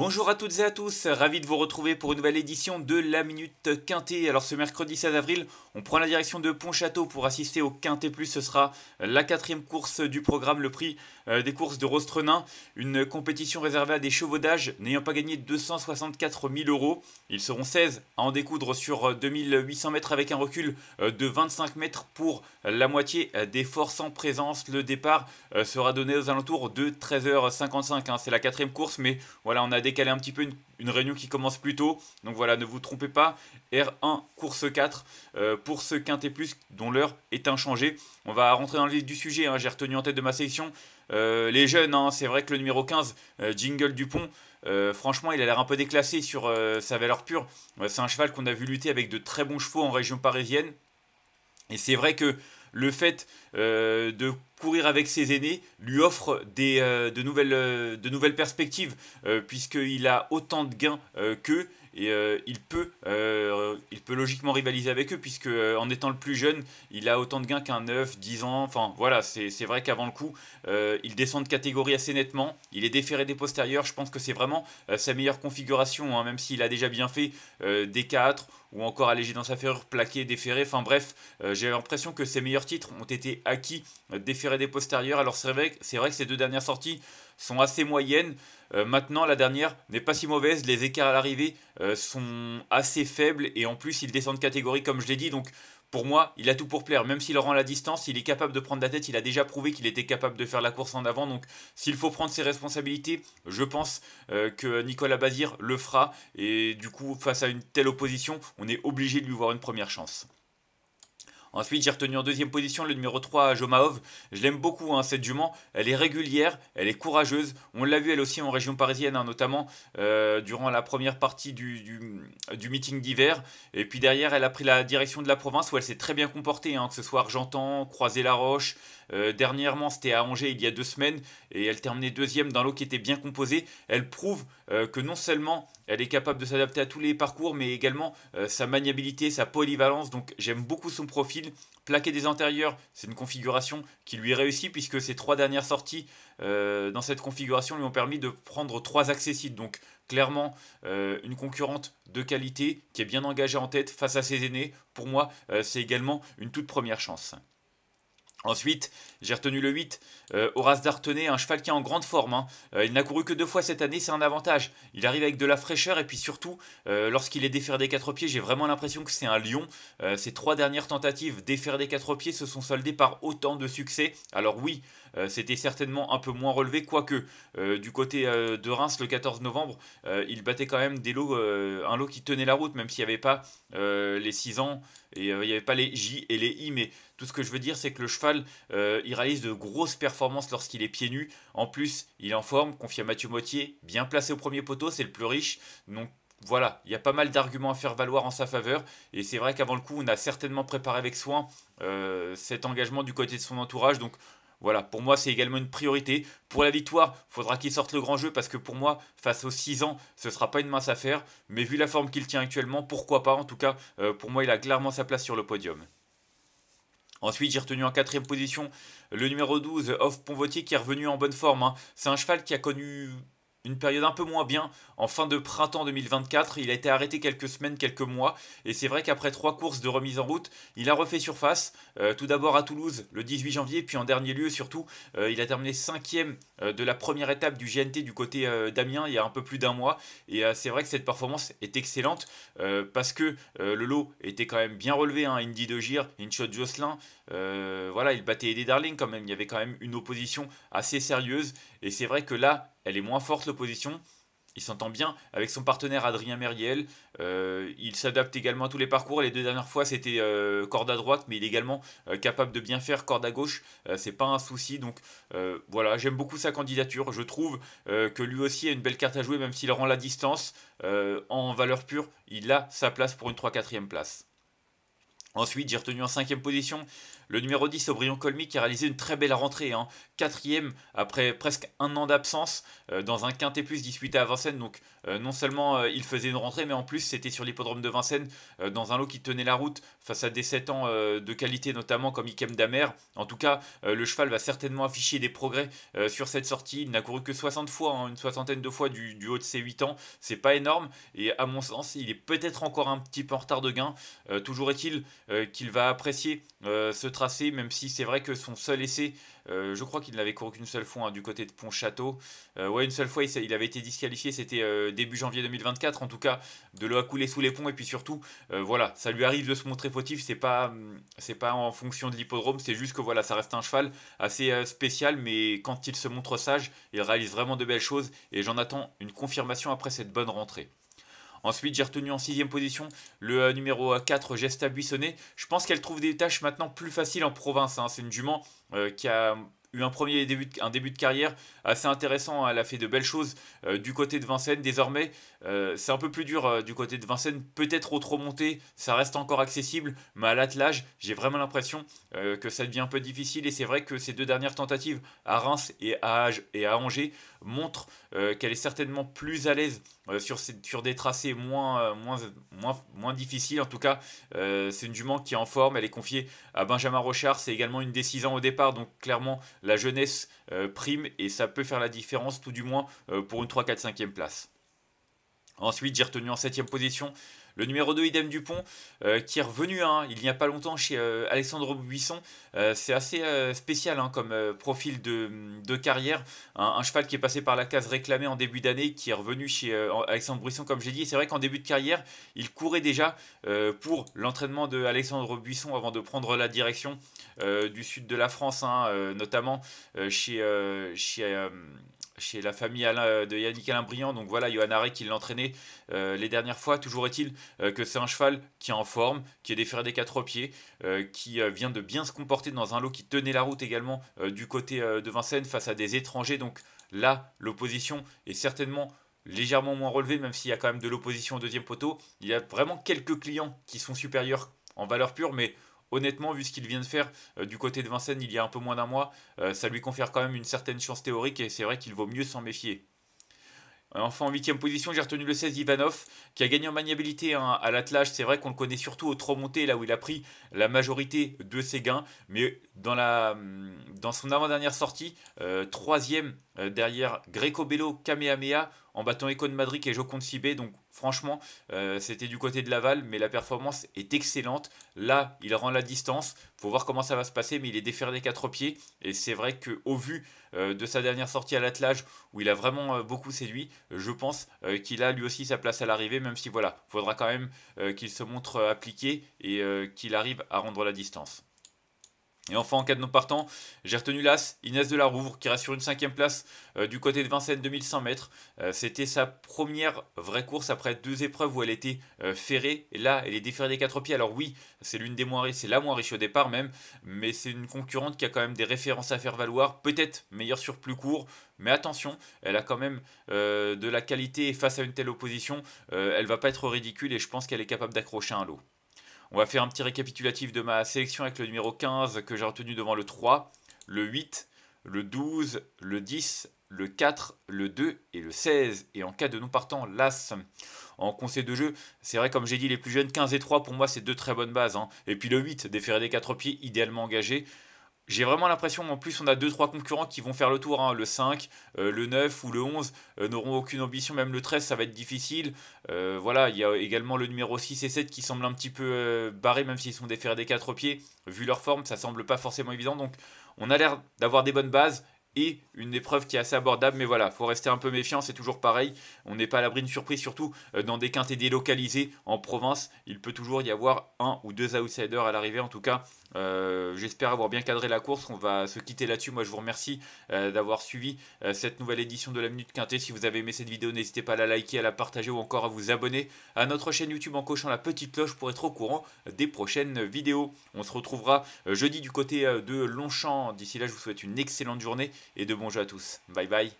Bonjour à toutes et à tous, ravi de vous retrouver pour une nouvelle édition de la Minute Quintet. Alors ce mercredi 16 avril, on prend la direction de Pontchâteau pour assister au Quintet Plus. Ce sera la quatrième course du programme, le prix des courses de Rostrenin. Une compétition réservée à des chevaux d'âge n'ayant pas gagné 264 000 euros. Ils seront 16 à en découdre sur 2800 mètres avec un recul de 25 mètres pour la moitié des forces en présence. Le départ sera donné aux alentours de 13h55. C'est la quatrième course, mais voilà, on a décalé un petit peu une réunion qui commence plus tôt. Donc voilà, ne vous trompez pas. R1, course 4 pour ce Quintet Plus dont l'heure est inchangée. On va rentrer dans le vif du sujet. J'ai retenu en tête de ma sélection les jeunes. C'est vrai que le numéro 15, Jingle Dupont, franchement, il a l'air un peu déclassé sur sa valeur pure. C'est un cheval qu'on a vu lutter avec de très bons chevaux en région parisienne. Et c'est vrai que le fait de courir avec ses aînés lui offre de nouvelles perspectives, puisqu'il a autant de gains qu'eux. Et il peut logiquement rivaliser avec eux, puisque en étant le plus jeune, il a autant de gains qu'un 9, 10 ans. Enfin voilà, c'est vrai qu'avant le coup, il descend de catégorie assez nettement. Il est déféré des postérieurs. Je pense que c'est vraiment sa meilleure configuration, même s'il a déjà bien fait des 4 ou encore allégé dans sa ferrure, plaqué, déféré. Enfin bref, j'ai l'impression que ses meilleurs titres ont été acquis déféré des postérieurs. Alors c'est vrai que ces deux dernières sorties sont assez moyennes. Maintenant, la dernière n'est pas si mauvaise. Les écarts à l'arrivée sont assez faibles et en plus, il descend de catégorie, comme je l'ai dit. Donc, pour moi, il a tout pour plaire. Même s'il rend la distance, il est capable de prendre la tête. Il a déjà prouvé qu'il était capable de faire la course en avant. Donc, s'il faut prendre ses responsabilités, je pense que Nicolas Bazir le fera. Et du coup, face à une telle opposition, on est obligé de lui voir une première chance. Ensuite, j'ai retenu en deuxième position le numéro 3, Jomahov. Je l'aime beaucoup, cette jument. Elle est régulière, elle est courageuse. On l'a vu elle aussi en région parisienne, notamment durant la première partie du meeting d'hiver. Et puis derrière, elle a pris la direction de la province où elle s'est très bien comportée, que ce soit Argentan, Croisé-la-Roche. Dernièrement, c'était à Angers il y a 2 semaines. Et elle terminait deuxième dans l'eau qui était bien composée. Elle prouve que non seulement elle est capable de s'adapter à tous les parcours, mais également sa maniabilité, sa polyvalence. Donc j'aime beaucoup son profil. Plaquer des antérieurs, c'est une configuration qui lui réussit puisque ses 3 dernières sorties dans cette configuration lui ont permis de prendre 3 accessibles. Donc clairement une concurrente de qualité qui est bien engagée en tête face à ses aînés. Pour moi, c'est également une toute première chance. Ensuite, j'ai retenu le 8, Horace Dartenay, un cheval qui est en grande forme. Il n'a couru que 2 fois cette année, c'est un avantage. Il arrive avec de la fraîcheur et puis surtout, lorsqu'il est déféré des 4 pieds, j'ai vraiment l'impression que c'est un lion. Ses 3 dernières tentatives déférées des 4 pieds se sont soldées par autant de succès. Alors oui, c'était certainement un peu moins relevé, quoique du côté de Reims le 14 novembre, il battait quand même un lot qui tenait la route, même s'il n'y avait pas les 6 ans et il n'y avait pas les J et les I, mais tout ce que je veux dire, c'est que le cheval, il réalise de grosses performances lorsqu'il est pieds nus. En plus, il est en forme, confié à Mathieu Mottier, bien placé au premier poteau, c'est le plus riche. Donc voilà, il y a pas mal d'arguments à faire valoir en sa faveur. Et c'est vrai qu'avant le coup, on a certainement préparé avec soin cet engagement du côté de son entourage. Donc voilà, pour moi, c'est également une priorité. Pour la victoire, il faudra qu'il sorte le grand jeu parce que pour moi, face aux 6 ans, ce ne sera pas une mince affaire. Mais vu la forme qu'il tient actuellement, pourquoi pas. En tout cas, pour moi, il a clairement sa place sur le podium. Ensuite, j'ai retenu en quatrième position le numéro 12, Off Ponvotier, qui est revenu en bonne forme. C'est un cheval qui a connu une période un peu moins bien en fin de printemps 2024. Il a été arrêté quelques semaines, quelques mois. Et c'est vrai qu'après 3 courses de remise en route, il a refait surface. Tout d'abord à Toulouse le 18 janvier, puis en dernier lieu surtout, il a terminé 5e de la première étape du GNT du côté d'Amiens il y a un peu plus d'un mois. Et c'est vrai que cette performance est excellente parce que le lot était quand même bien relevé. Indy de Gire, InShot Jocelyn. Voilà, il battait Eddie Darling quand même. Il y avait quand même une opposition assez sérieuse. Et c'est vrai que là, elle est moins forte l'opposition. Il s'entend bien avec son partenaire Adrien Mériel. Il s'adapte également à tous les parcours. Les 2 dernières fois, c'était corde à droite, mais il est également capable de bien faire corde à gauche. C'est pas un souci. Donc voilà, j'aime beaucoup sa candidature. Je trouve que lui aussi a une belle carte à jouer, même s'il rend la distance en valeur pure. Il a sa place pour une 3/4e place. Ensuite, j'ai retenu en cinquième position le numéro 10, Aubryon Colmy, qui a réalisé une très belle rentrée. Hein. Quatrième après presque un an d'absence dans un quintet plus disputé à Vincennes. Donc non seulement il faisait une rentrée, mais en plus c'était sur l'hippodrome de Vincennes dans un lot qui tenait la route face à des 7 ans de qualité, notamment comme Ikem Damer. En tout cas, le cheval va certainement afficher des progrès sur cette sortie. Il n'a couru que 60 fois, hein, une soixantaine de fois du haut de ses 8 ans. C'est pas énorme et à mon sens, il est peut-être encore un petit peu en retard de gain. Toujours est-il qu'il va apprécier ce tracé, même si c'est vrai que son seul essai, je crois qu'il n'avait couru qu'une seule fois hein, du côté de Pontchâteau. Ouais, une seule fois, il avait été disqualifié, c'était début janvier 2024. En tout cas, de l'eau a coulé sous les ponts, et puis surtout, voilà, ça lui arrive de se montrer fautif. C'est pas en fonction de l'hippodrome, c'est juste que voilà, ça reste un cheval assez spécial, mais quand il se montre sage, il réalise vraiment de belles choses, et j'en attends une confirmation après cette bonne rentrée. Ensuite, j'ai retenu en sixième position le numéro 4, Gesta Buissonnet. Je pense qu'elle trouve des tâches maintenant plus faciles en province. Hein. C'est une jument qui a eu un début de carrière assez intéressant. Elle a fait de belles choses du côté de Vincennes. Désormais, c'est un peu plus dur du côté de Vincennes. Peut-être au trop monté, ça reste encore accessible. Mais à l'attelage, j'ai vraiment l'impression que ça devient un peu difficile. Et c'est vrai que ces deux dernières tentatives à Reims et à Angers montrent qu'elle est certainement plus à l'aise sur des tracés moins difficiles. En tout cas, c'est une jument qui est en forme. Elle est confiée à Benjamin Rochard. C'est également une des 6 ans au départ. Donc clairement, la jeunesse prime et ça peut faire la différence, tout du moins pour une 3, 4, 5e place. Ensuite, j'ai retenu en 7e position le numéro 2, Idem Dupont, qui est revenu hein, il n'y a pas longtemps chez Alexandre Buisson. C'est assez spécial hein, comme profil de carrière. Un cheval qui est passé par la case réclamée en début d'année, qui est revenu chez Alexandre Buisson, comme j'ai dit. C'est vrai qu'en début de carrière, il courait déjà pour l'entraînement de Alexandre Buisson avant de prendre la direction du sud de la France, hein, notamment chez la famille de Yannick Alain Briand. Donc voilà, Johan Arré qui l'entraînait les dernières fois. Toujours est-il que c'est un cheval qui est en forme, qui est déféré des 4 pieds, qui vient de bien se comporter dans un lot qui tenait la route également du côté de Vincennes face à des étrangers. Donc là, l'opposition est certainement légèrement moins relevée, même s'il y a quand même de l'opposition au deuxième poteau. Il y a vraiment quelques clients qui sont supérieurs en valeur pure, mais honnêtement, vu ce qu'il vient de faire du côté de Vincennes il y a un peu moins d'un mois, ça lui confère quand même une certaine chance théorique et c'est vrai qu'il vaut mieux s'en méfier. Enfin, en 8e position, j'ai retenu le 16 Ivanov, qui a gagné en maniabilité hein, à l'attelage. C'est vrai qu'on le connaît surtout au trot monté, là où il a pris la majorité de ses gains. Mais dans son avant-dernière sortie, 3e derrière Greco Bello Kamehameha, en battant Econ Madrid et Joconde Sibé. Donc franchement, c'était du côté de Laval, mais la performance est excellente. Là, il rend la distance. Faut voir comment ça va se passer, mais il est déféré des 4 pieds. Et c'est vrai qu'au vu de sa dernière sortie à l'attelage, où il a vraiment beaucoup séduit, je pense qu'il a lui aussi sa place à l'arrivée, même si voilà, il faudra quand même qu'il se montre appliqué et qu'il arrive à rendre la distance. Et enfin, en cas de non partant, j'ai retenu l'As, Inès de la Rouvre, qui reste sur une 5e place du côté de Vincennes, 2100 mètres. C'était sa première vraie course après 2 épreuves où elle était ferrée. Et là, elle est déférée des 4 pieds. Alors oui, c'est la moins riche au départ même, mais c'est une concurrente qui a quand même des références à faire valoir. Peut-être meilleure sur plus court, mais attention, elle a quand même de la qualité face à une telle opposition. Elle va pas être ridicule et je pense qu'elle est capable d'accrocher un lot. On va faire un petit récapitulatif de ma sélection avec le numéro 15 que j'ai retenu devant le 3, le 8, le 12, le 10, le 4, le 2 et le 16. Et en cas de non partant, l'As. En conseil de jeu, c'est vrai, comme j'ai dit, les plus jeunes, 15 et 3, pour moi, c'est deux très bonnes bases. Hein. Et puis le 8, déféré des 4 pieds, idéalement engagé. J'ai vraiment l'impression, en plus, on a 2-3 concurrents qui vont faire le tour. Hein. Le 5, le 9 ou le 11 n'auront aucune ambition. Même le 13, ça va être difficile. Voilà, il y a également le numéro 6 et 7 qui semblent un petit peu barrés, même s'ils sont déférés des 4 pieds. Vu leur forme, ça semble pas forcément évident. Donc, on a l'air d'avoir des bonnes bases et une épreuve qui est assez abordable, mais voilà, faut rester un peu méfiant, c'est toujours pareil, on n'est pas à l'abri d'une surprise, surtout dans des quintés délocalisés en province, il peut toujours y avoir un ou deux outsiders à l'arrivée. En tout cas, j'espère avoir bien cadré la course, on va se quitter là-dessus. Moi je vous remercie d'avoir suivi cette nouvelle édition de la Minute Quintée. Si vous avez aimé cette vidéo, n'hésitez pas à la liker, à la partager ou encore à vous abonner à notre chaîne YouTube en cochant la petite cloche pour être au courant des prochaines vidéos. On se retrouvera jeudi du côté de Longchamp. D'ici là, je vous souhaite une excellente journée et de bons jeux à tous. Bye bye.